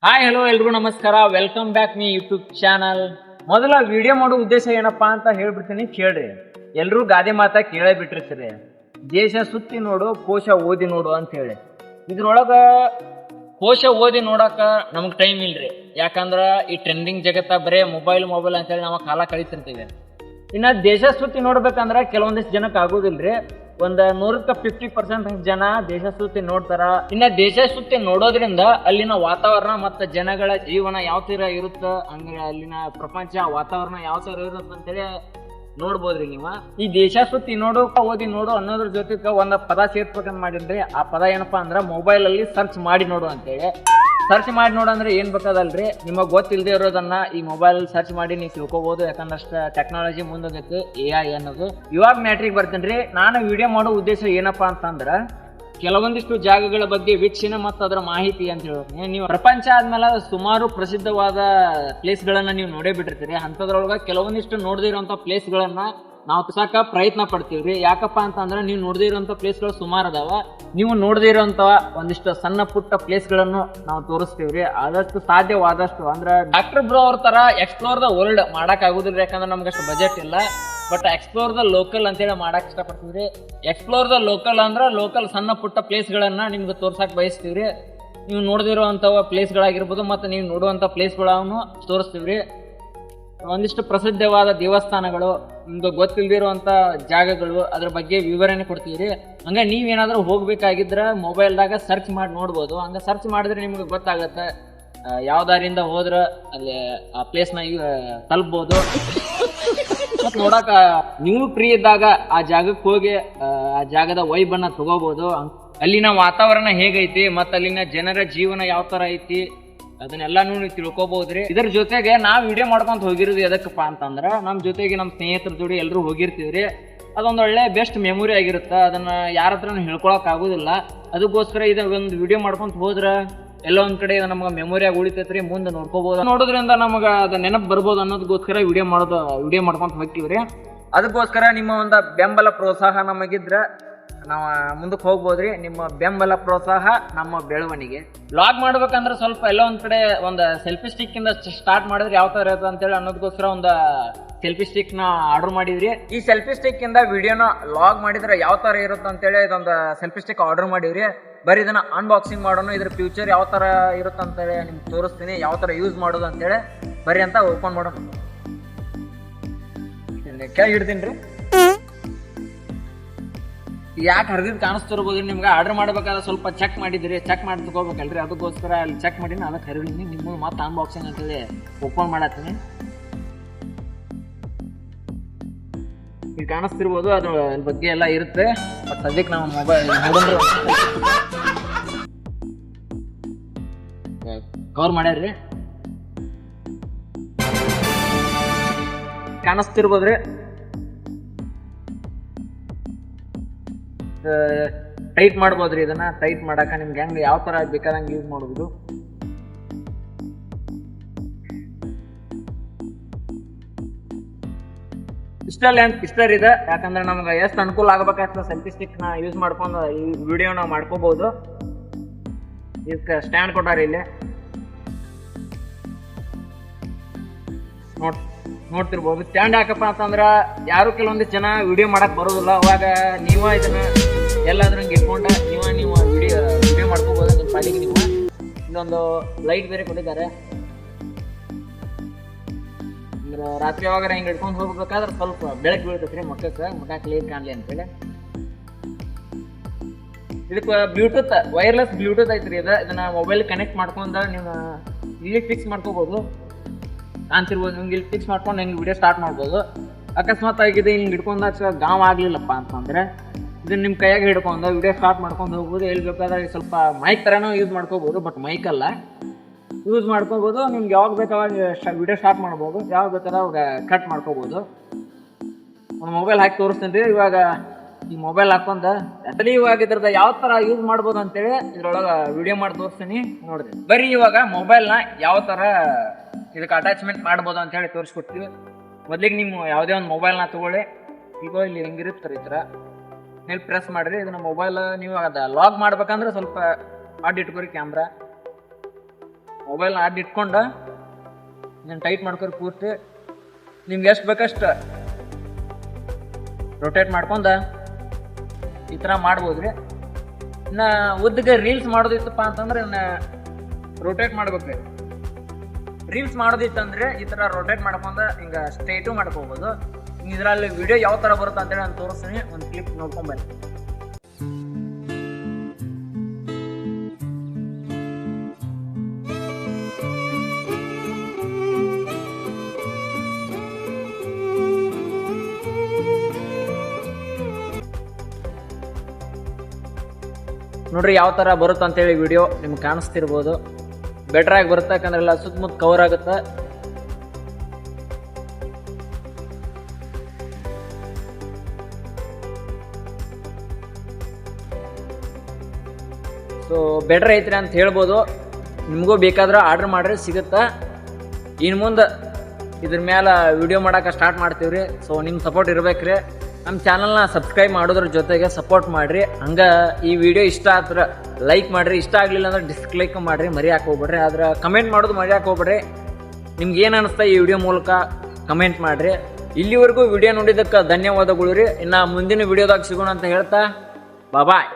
Hi hello ಎಲ್ರಿಗೂ ನಮಸ್ಕಾರ. Welcome back me YouTube channel. ಮೊದಲ ವಿಡಿಯೋ ಮಾಡೋ ಉದ್ದೇಶ ಏನಪ್ಪಾ ಅಂತ ಹೇಳ್ಬಿಡ್ತೀನಿ, ಕೇಳ್ರಿ. ಎಲ್ರೂ ಗಾದೆ ಮಾತಾ ಕೇಳೇ ಬಿಟ್ಟಿರ್ತೀರಿ, ದೇಶ ಸುತ್ತಿ ನೋಡು ಕೋಶ ಓದಿ ನೋಡು ಅಂತ ಹೇಳಿ. ಇದ್ರೊಳಗ ಕೋಶ ಓದಿ ನೋಡಕ ನಮಗ್ ಟೈಮ್ ಇಲ್ರಿ. ಯಾಕಂದ್ರ ಈ ಟ್ರೆಂಡಿಂಗ್ ಜಗತ್ತ ಬರೇ ಮೊಬೈಲ್ ಅಂತೇಳಿ ನಾವು ಕಾಲ ಕಳಿತಿರ್ತೀವಿ. ಇನ್ನ ದೇಶ ಸುತ್ತಿ ನೋಡ್ಬೇಕಂದ್ರ ಕೆಲವೊಂದಿಷ್ಟು ಜನಕ್ಕೆ ಆಗೋದಿಲ್ರಿ. ಒಂದ್ 100ಕ್ಕೆ 50% ಜನ ದೇಶ ಸುತ್ತಿ ನೋಡ್ತಾರ. ಇನ್ನ ದೇಶ ಸುತ್ತಿ ನೋಡೋದ್ರಿಂದ ಅಲ್ಲಿನ ವಾತಾವರಣ ಮತ್ತು ಜನಗಳ ಜೀವನ ಯಾವ ತರ ಇರುತ್ತ, ಹಂಗ ಅಲ್ಲಿನ ಪ್ರಪಂಚ ವಾತಾವರಣ ಯಾವ ತರ ಇರುತ್ತ ಅಂತೇಳಿ ನೋಡ್ಬೋದ್ರಿ ನೀವು. ಈ ದೇಶ ಸುತ್ತಿ ನೋಡು ಓದಿ ನೋಡು ಅನ್ನೋದ್ರ ಜೊತೆಗೆ ಒಂದ್ ಪದ ಸೇರ್ಸ್ಬೇಕಂತ ಮಾಡಿದ್ರಿ. ಆ ಪದ ಏನಪ್ಪಾ ಅಂದ್ರ ಮೊಬೈಲ್ ಅಲ್ಲಿ ಸರ್ಚ್ ಮಾಡಿ ನೋಡು ಅಂತೇಳಿ. ಸರ್ಚ್ ಮಾಡಿ ನೋಡಂದ್ರೆ ಏನ್ ಬೇಕದಲ್ರಿ, ನಿಮಗ್ ಗೊತ್ತಿಲ್ಲದೆ ಇರೋದನ್ನ ಈ ಮೊಬೈಲ್ ಸರ್ಚ್ ಮಾಡಿ ನೀವು ತಿಳ್ಕೊಬಹುದು. ಯಾಕಂದಷ್ಟ ಟೆಕ್ನಾಲಜಿ ಮುಂದೋಗೈತಿ, AI ಅನ್ನೋದು. ಇವಾಗ ಮ್ಯಾಟ್ರಿಗೆ ಬರ್ತೀನಿ. ನಾನು ವಿಡಿಯೋ ಮಾಡೋ ಉದ್ದೇಶ ಏನಪ್ಪಾ ಅಂತಂದ್ರ ಕೆಲವೊಂದಿಷ್ಟು ಜಾಗಗಳ ಬಗ್ಗೆ ವೀಕ್ಷಣೆ ಮತ್ತು ಅದರ ಮಾಹಿತಿ ಅಂತ ಹೇಳಿ. ನೀವು ಪ್ರಪಂಚ ಆದ್ಮೇಲೆ ಸುಮಾರು ಪ್ರಸಿದ್ಧವಾದ ಪ್ಲೇಸ್ ಗಳನ್ನ ನೀವು ನೋಡೇ ಬಿಟ್ಟಿರ್ತೀರಿ. ಅಂತದ್ರೊಳಗ ಕೆಲವೊಂದಿಷ್ಟು ನೋಡದಿರುವಂತ ಪ್ಲೇಸ್ ಗಳನ್ನ ನಾವು ತೋರ್ಸಾಕ ಪ್ರಯತ್ನ ಪಡ್ತೀವ್ರಿ. ಯಾಕಪ್ಪ ಅಂತಂದ್ರೆ ನೀವು ನೋಡದೇ ಇರುವಂತ ಪ್ಲೇಸ್ ಗಳು ಸುಮಾರು ಅದಾವ. ನೀವು ನೋಡದೇ ಇರುವಂತ ಒಂದಿಷ್ಟು ಸಣ್ಣ ಪುಟ್ಟ ಪ್ಲೇಸ್ ಗಳನ್ನು ನಾವು ತೋರಿಸ್ತೀವ್ರಿ. ಆದಷ್ಟು ಸಾಧ್ಯವಾದಷ್ಟು ಅಂದ್ರೆ ಡಾಕ್ಟರ್ ಬ್ರೋ ಅವ್ರ ತರ ಎಕ್ಸ್ಪ್ಲೋರ್ ದ ವರ್ಲ್ಡ್ ಮಾಡಕ್ ಆಗುದಿಲ್ಲ, ಯಾಕಂದ್ರೆ ನಮ್ಗೆ ಅಷ್ಟು ಬಜೆಟ್ ಇಲ್ಲ. ಬಟ್ ಎಕ್ಸ್ಪ್ಲೋರ್ ದ ಲೋಕಲ್ ಅಂತೇಳಿ ಮಾಡಕ್ ಇಷ್ಟಪಡ್ತೀವ್ರಿ. ಎಕ್ಸ್ಪ್ಲೋರ್ ದ ಲೋಕಲ್ ಅಂದ್ರೆ ಲೋಕಲ್ ಸಣ್ಣ ಪುಟ್ಟ ಪ್ಲೇಸ್ ಗಳನ್ನ ನಿಮ್ಗೆ ತೋರ್ಸಕ್ ಬಯಸ್ತೀವ್ರಿ. ನೀವು ನೋಡದಿರುವಂತ ಪ್ಲೇಸ್ ಗಳಾಗಿರ್ಬೋದು ಮತ್ತೆ ನೀವು ನೋಡುವಂತ ಪ್ಲೇಸ್ ಗಳನ್ನು ತೋರಿಸ್ತೀವ್ರಿ. ಒಂದಿಷ್ಟು ಪ್ರಸಿದ್ಧವಾದ ದೇವಸ್ಥಾನಗಳು, ನಿಮ್ಗೆ ಗೊತ್ತಿಲ್ದಿರುವಂತ ಜಾಗಗಳು, ಅದ್ರ ಬಗ್ಗೆ ವಿವರಣೆ ಕೊಡ್ತೀವ್ರಿ. ಹಂಗ ನೀವೇನಾದ್ರೂ ಹೋಗ್ಬೇಕಾಗಿದ್ರ ಮೊಬೈಲ್ದಾಗ ಸರ್ಚ್ ಮಾಡಿ ನೋಡ್ಬೋದು. ಹಂಗ ಸರ್ಚ್ ಮಾಡಿದ್ರೆ ನಿಮ್ಗೆ ಗೊತ್ತಾಗತ್ತೆ ಯಾವ ದಾರಿಯಿಂದ ಹೋದ್ರ ಅಲ್ಲಿ ಆ ಪ್ಲೇಸ್ ನ ತಲುಪಬಹುದು. ಮತ್ ನೋಡಕ ನೀವು ಫ್ರೀ ಇದ್ದಾಗ ಆ ಜಾಗಕ್ಕೆ ಹೋಗಿ ಆ ಜಾಗದ ವೈಬನ್ನ ತಗೋಬಹುದು. ಅಲ್ಲಿನ ವಾತಾವರಣ ಹೇಗೈತಿ ಮತ್ತ ಅಲ್ಲಿನ ಜನರ ಜೀವನ ಯಾವ ತರ ಐತಿ ಅದನ್ನೆಲ್ಲಾನು ನೀವು ತಿಳ್ಕೊಬಹುದ್ರಿ. ಇದ್ರ ಜೊತೆಗೆ ನಾವ್ ವಿಡಿಯೋ ಮಾಡ್ಕೊಂತ ಹೋಗಿರೋದು ಎದಕ್ಕಪ್ಪ ಅಂತಂದ್ರ ನಮ್ ಜೊತೆಗೆ ನಮ್ ಸ್ನೇಹಿತರ ಜೋಡಿ ಎಲ್ರು ಹೋಗಿರ್ತೀವ್ರಿ. ಅದೊಂದ್ ಒಳ್ಳೆ ಬೆಸ್ಟ್ ಮೆಮೊರಿ ಆಗಿರುತ್ತ. ಅದನ್ನ ಯಾರ ಹತ್ರ ಹೇಳ್ಕೊಳಕ್ ಆಗುದಿಲ್ಲ. ಅದಕ್ಕೋಸ್ಕರ ಇದ ಒಂದು ವಿಡಿಯೋ ಮಾಡ್ಕೊಂತ ಹೋದ್ರ ಎಲ್ಲ ಒಂದ್ ಕಡೆ ನಮ್ಗ ಮೆಮೊರಿಯಾಗಿ ಉಳಿತೈತ್ರಿ. ಮುಂದೆ ನೋಡ್ಕೋಬಹುದು, ನೋಡೋದ್ರಿಂದ ನಮಗ ಅದ ನೆನಪು ಬರ್ಬೋದು ಅನ್ನೋದಕ್ಕೋಸ್ಕರ ವಿಡಿಯೋ ಮಾಡ್ಕೊಂತ ಹೋಗ್ತೀವ್ರಿ. ಅದಕ್ಕೋಸ್ಕರ ನಿಮ್ಮ ಒಂದು ಬೆಂಬಲ ಪ್ರೋತ್ಸಾಹ ನಮಗಿದ್ರ ನಾವ್ ಮುಂದಕ್ಕೆ ಹೋಗ್ಬೋದ್ರಿ. ನಿಮ್ಮ ಬೆಂಬಲ ಪ್ರೋತ್ಸಾಹ ನಮ್ಮ ಬೆಳವಣಿಗೆ. ವ್ಲಾಗ್ ಮಾಡ್ಬೇಕಂದ್ರೆ ಸ್ವಲ್ಪ ಎಲ್ಲ ಒಂದ್ ಕಡೆ ಒಂದ್ ಸೆಲ್ಫಿ ಸ್ಟಿಕ್ ಇಂದ ಸ್ಟಾರ್ಟ್ ಮಾಡಿದ್ರೆ ಯಾವ ತರ ಇರುತ್ತೆ ಅಂತೇಳಿ ಅನ್ನೋದಕ್ಕೋಸ್ಕರ ಒಂದ್ ಸೆಲ್ಫಿ ಸ್ಟಿಕ್ ನ ಆರ್ಡರ್ ಮಾಡಿದ್ರಿ. ಈ ಸೆಲ್ಫಿ ಸ್ಟಿಕ್ ಇಂದ ವಿಡಿಯೋನ ಲಾಗ್ ಮಾಡಿದ್ರೆ ಯಾವ ತರ ಇರುತ್ತೆ ಅಂತೇಳಿ ಇದೊಂದು ಸೆಲ್ಫಿ ಸ್ಟಿಕ್ ಆರ್ಡರ್ ಮಾಡಿವ್ರಿ. ಬರೀ ಇದನ್ನ ಅನ್ಬಾಕ್ಸಿಂಗ್ ಮಾಡೋಣ, ಇದ್ರ ಫ್ಯೂಚರ್ ಯಾವ ತರ ಇರುತ್ತೆ ಅಂತೇಳಿ ನಿಮ್ಗೆ ತೋರಿಸ್ತೀನಿ, ಯಾವ ತರ ಯೂಸ್ ಮಾಡೋದು ಅಂತೇಳಿ. ಬರೀ ಅಂತ ಓಪನ್ ಮಾಡೋಣ. ಕೆಳಗೆ ಇಡ್ತೀನಿ. ಯಾಕೆ ಹರಿದಿದ್ದು ಕಾಣಿಸ್ತಿರ್ಬೋದು ನಿಮ್ಗೆ. ಆರ್ಡರ್ ಮಾಡ್ಬೇಕಾದ್ರೆ ಸ್ವಲ್ಪ ಚೆಕ್ ಮಾಡಿದ್ರಿ, ಚೆಕ್ ಮಾಡಿ ತಗೋಬೇಕಲ್ರಿ. ಅದಕ್ಕೋಸ್ಕರ ಅಲ್ಲಿ ಚೆಕ್ ಮಾಡಿನ ಅದಕ್ಕೆ ಹರಿದೀನಿ. ನಿಮ್ಮ ಮತ್ತೆ ಅನ್ಬಾಕ್ಸಿಂಗ್ ಅಂತೇಳಿ ಓಪನ್ ಮಾಡತ್ತೀನಿ. ಈಗ ಕಾಣಿಸ್ತಿರ್ಬೋದು, ಅದ್ರ ಬಗ್ಗೆ ಎಲ್ಲ ಇರುತ್ತೆ. ಬಟ್ ಸದ್ಯಕ್ಕೆ ನಾವು ಮೊಬೈಲ್ ನೋಡಿದ್ರೆ ಕವರ್ ಮಾಡ್ಯಾರ್ರಿ, ಕಾಣಿಸ್ತಿರ್ಬೋದ್ರಿ. ಟೈಟ್ ಮಾಡ್ಬೋದ್ರಿ. ಇದನ್ನ ಟೈಟ್ ಮಾಡಾಕ ನಿಮ್ಗೆ ಹೆಂಗ್ ಯಾವ ತರ ಬೇಕಾದಂಗೆ ಯೂಸ್ ಮಾಡೋದು. ಇಷ್ಟರ್ ಇದೆ. ಯಾಕಂದ್ರೆ ನಮ್ಗೆ ಎಷ್ಟು ಅನುಕೂಲ ಆಗ್ಬೇಕಾಗ್ತದೆ ಸೆಲ್ಫಿ ಸ್ಟಿಕ್ ನ ಯೂಸ್ ಮಾಡ್ಕೊಂಡು ಈ ವಿಡಿಯೋನ ಮಾಡ್ಕೋಬಹುದು. ಇದಕ್ಕೆ ಸ್ಟ್ಯಾಂಡ್ ಕೊಟ್ಟಾರ ಇಲ್ಲಿ ನೋಡ್ತಿರ್ಬೋದು. ಸ್ಟ್ಯಾಂಡ್ ಯಾಕಪ್ಪ ಅಂತಂದ್ರ ಯಾರು ಕೆಲವೊಂದಿಷ್ಟು ಜನ ವಿಡಿಯೋ ಮಾಡಕ್ ಬರೋದಿಲ್ಲ. ಅವಾಗ ನೀವ ಇದನ್ನ ಎಲ್ಲಾದ್ರೂ ಇಟ್ಕೊಂಡ ನೀವು ವಿಡಿಯೋ ಮಾಡ್ಕೋಬಹುದು ನಿಮ್ಮ ಪಾಲಿಗೆ. ನೀವು ಇನ್ನೊಂದು ಲೈಟ್ ಬೇರೆ ಕೊಟ್ಟಿದ್ದಾರೆ. ಅಂದ್ರೆ ರಾತ್ರಿ ಯಾವಾಗ ಹಿಂಗೆ ಇಟ್ಕೊಂಡು ಹೋಗ್ಬೇಕಾದ್ರೆ ಸ್ವಲ್ಪ ಬೆಳಕು ಬೀಳ್ತೈತ್ರಿ ಮುಖ ಕ್ಲೀನ್ ಕಾಣ್ಲಿ ಅಂತೇಳಿ. ಇದಕ್ಕೆ ಬ್ಲೂಟೂತ್ ವೈರ್ಲೆಸ್ ಬ್ಲೂಟೂತ್ ಐತ್ರಿ. ಇದನ್ನ ಮೊಬೈಲ್ ಕನೆಕ್ಟ್ ಮಾಡ್ಕೊಂಡ ನೀವು ಇಲ್ಲಿ ಫಿಕ್ಸ್ ಮಾಡ್ಕೋಬಹುದು. ಕಾಣ್ತಿರ್ಬೋದು ನಿಮ್ಗೆ. ಇಲ್ಲಿ ಫಿಕ್ಸ್ ಮಾಡ್ಕೊಂಡು ಹಿಂಗೆ ವಿಡಿಯೋ ಸ್ಟಾರ್ಟ್ ಮಾಡ್ಬೋದು. ಅಕಸ್ಮಾತ್ ಆಗಿದೆ ಹಿಂಗೆ ಹಿಡ್ಕೊಂಡಾಗ ಗಾವ್ ಆಗ್ಲಿಲ್ಲಪ್ಪ ಅಂತಂದ್ರೆ ಇದನ್ನ ನಿಮ್ಮ ಕೈಯಾಗ ಹಿಡ್ಕೊಂಡು ವಿಡಿಯೋ ಸ್ಟಾರ್ಟ್ ಮಾಡ್ಕೊಂಡು ಹೋಗ್ಬೋದು. ಎಲ್ಲಿ ಬೇಕಾದ್ರೆ ಸ್ವಲ್ಪ ಮೈಕ್ ಥರನೂ ಯೂಸ್ ಮಾಡ್ಕೋಬೋದು. ಬಟ್ ಮೈಕ್ ಅಲ್ಲ, ಯೂಸ್ ಮಾಡ್ಕೋಬೋದು. ನಿಮ್ಗೆ ಯಾವಾಗ ಬೇಕಾವಾಗ ವಿಡಿಯೋ ಸ್ಟಾರ್ಟ್ ಮಾಡ್ಬೋದು, ಯಾವಾಗ ಬೇಕಾದ್ರೆ ಅವಾಗ ಕಟ್ ಮಾಡ್ಕೋಬೋದು. ಒಂದು ಮೊಬೈಲ್ ಹಾಕಿ ತೋರಿಸ್ತೀನಿ ರೀ. ಇವಾಗ ಈ ಮೊಬೈಲ್ ಹಾಕೊಂಡ ಅದ್ರಲ್ಲಿ ಇವಾಗ ಇದ್ರದ ಯಾವ ತರ ಯೂಸ್ ಮಾಡ್ಬೋದು ಅಂತೇಳಿ ಇದ್ರೊಳಗೆ ವಿಡಿಯೋ ಮಾಡಿ ತೋರಿಸ್ತೀನಿ, ನೋಡ್ರಿ. ಬರೀ ಇವಾಗ ಮೊಬೈಲ್ನ ಯಾವ ತರ ಇದಕ್ಕೆ ಅಟ್ಯಾಚ್ಮೆಂಟ್ ಮಾಡ್ಬೋದು ಅಂತ ಹೇಳಿ ತೋರಿಸ್ಕೊಡ್ತೀವಿ. ಮೊದ್ಲಿಗೆ ನೀವು ಯಾವುದೇ ಒಂದು ಮೊಬೈಲ್ನ ತಗೊಳ್ಳಿ. ಈಗ ಇಲ್ಲಿ ಹಿಂಗಿರುತ್ತಾರೆ ಈ ಥರ ಮೇಲೆ ಪ್ರೆಸ್ ಮಾಡಿರಿ. ಇದನ್ನ ಮೊಬೈಲ್ ನೀವು ಅದ ಲಾಗ್ ಮಾಡ್ಬೇಕಂದ್ರೆ ಸ್ವಲ್ಪ ಮಾಡಿ ಇಟ್ಕೊರಿ ಕ್ಯಾಮ್ರಾ. ಮೊಬೈಲ್ ಅಡ್ಡ ಇಟ್ಕೊಂಡು ಇದನ್ನು ಟೈಟ್ ಮಾಡ್ಕೊರಿ ಪೂರ್ತಿ. ನಿಮ್ಗೆ ಎಷ್ಟು ಬೇಕಷ್ಟು ರೊಟೇಟ್ ಮಾಡ್ಕೊಂಡು ಈ ಥರ ಮಾಡ್ಬೋದ್ರಿ. ಇನ್ನು ಉದ್ದಗೆ ರೀಲ್ಸ್ ಮಾಡೋದಿತ್ತಪ್ಪ ಅಂತಂದ್ರೆ ಇನ್ನು ರೊಟೇಟ್ ಮಾಡ್ಬೇಕ್ರಿ. ರೀಲ್ಸ್ ಮಾಡೋದಿತ್ತಂದ್ರೆ ಈ ಥರ ರೊಟೇಟ್ ಮಾಡ್ಕೊಂಡು ಹಿಂಗೆ ಸ್ಟ್ರೈಟು ಮಾಡ್ಕೋಬೋದು. ಇದರಲ್ಲಿ ವಿಡಿಯೋ ಯಾವ ಥರ ಬರುತ್ತೆ ಅಂತೇಳಿ ನಾನು ತೋರಿಸ್ತೀನಿ, ಒಂದು ಕ್ಲಿಪ್ ನೋಡ್ಕೊಂಬನ್ನಿ. ನೋಡ್ರಿ ಯಾವ ಥರ ಬರುತ್ತೆ ಅಂತೇಳಿ ವಿಡಿಯೋ ನಿಮ್ಗೆ ಕಾಣಿಸ್ತಿರ್ಬೋದು. ಬೆಟ್ರಾಗಿ ಬರುತ್ತೆ, ಯಾಕಂದ್ರೆ ಎಲ್ಲ ಸುತ್ತಮುತ್ತ ಕವರ್ ಆಗುತ್ತೆ. ಸೊ ಬೆಟ್ರ್ ಐತ್ರಿ ಅಂತ ಹೇಳ್ಬೋದು. ನಿಮಗೂ ಬೇಕಾದ್ರೆ ಆರ್ಡ್ರ್ ಮಾಡ್ರಿ, ಸಿಗುತ್ತೆ. ಇನ್ನು ಮುಂದೆ ಇದ್ರ ಮೇಲೆ ವಿಡಿಯೋ ಮಾಡೋಕೆ ಸ್ಟಾರ್ಟ್ ಮಾಡ್ತೀವಿ ರೀ. ಸೊ ನಿಮ್ಮ ಸಪೋರ್ಟ್ ಇರ್ಬೇಕ್ರಿ. ನಮ್ಮ ಚಾನಲ್ನ ಸಬ್ಸ್ಕ್ರೈಬ್ ಮಾಡೋದ್ರ ಜೊತೆಗೆ ಸಪೋರ್ಟ್ ಮಾಡಿರಿ. ಹಂಗೆ ಈ ವಿಡಿಯೋ ಇಷ್ಟ ಆದ್ರೆ ಲೈಕ್ ಮಾಡಿರಿ, ಇಷ್ಟ ಆಗಲಿಲ್ಲ ಅಂದ್ರೆ ಡಿಸ್ಲೈಕ್ ಮಾಡಿರಿ, ಮರಿಯಾಕೆ ಹೋಗ್ಬೇಡ್ರಿ. ಆದ್ರೆ ಕಮೆಂಟ್ ಮಾಡೋದು ಮರಿಯಾಕೆ ಹೋಗ್ಬೇಡ್ರಿ. ನಿಮ್ಗೆ ಏನು ಅನಿಸ್ತಾ ಈ ವಿಡಿಯೋ ಮೂಲಕ ಕಮೆಂಟ್ ಮಾಡಿರಿ. ಇಲ್ಲಿವರೆಗೂ ವಿಡಿಯೋ ನೋಡಿದ್ದಕ್ಕೆ ಧನ್ಯವಾದಗಳು ರೀ. ಇನ್ನು ಮುಂದಿನ ವಿಡಿಯೋದಾಗ ಸಿಗೋಣ ಅಂತ ಹೇಳ್ತಾ ಬಾಯ್.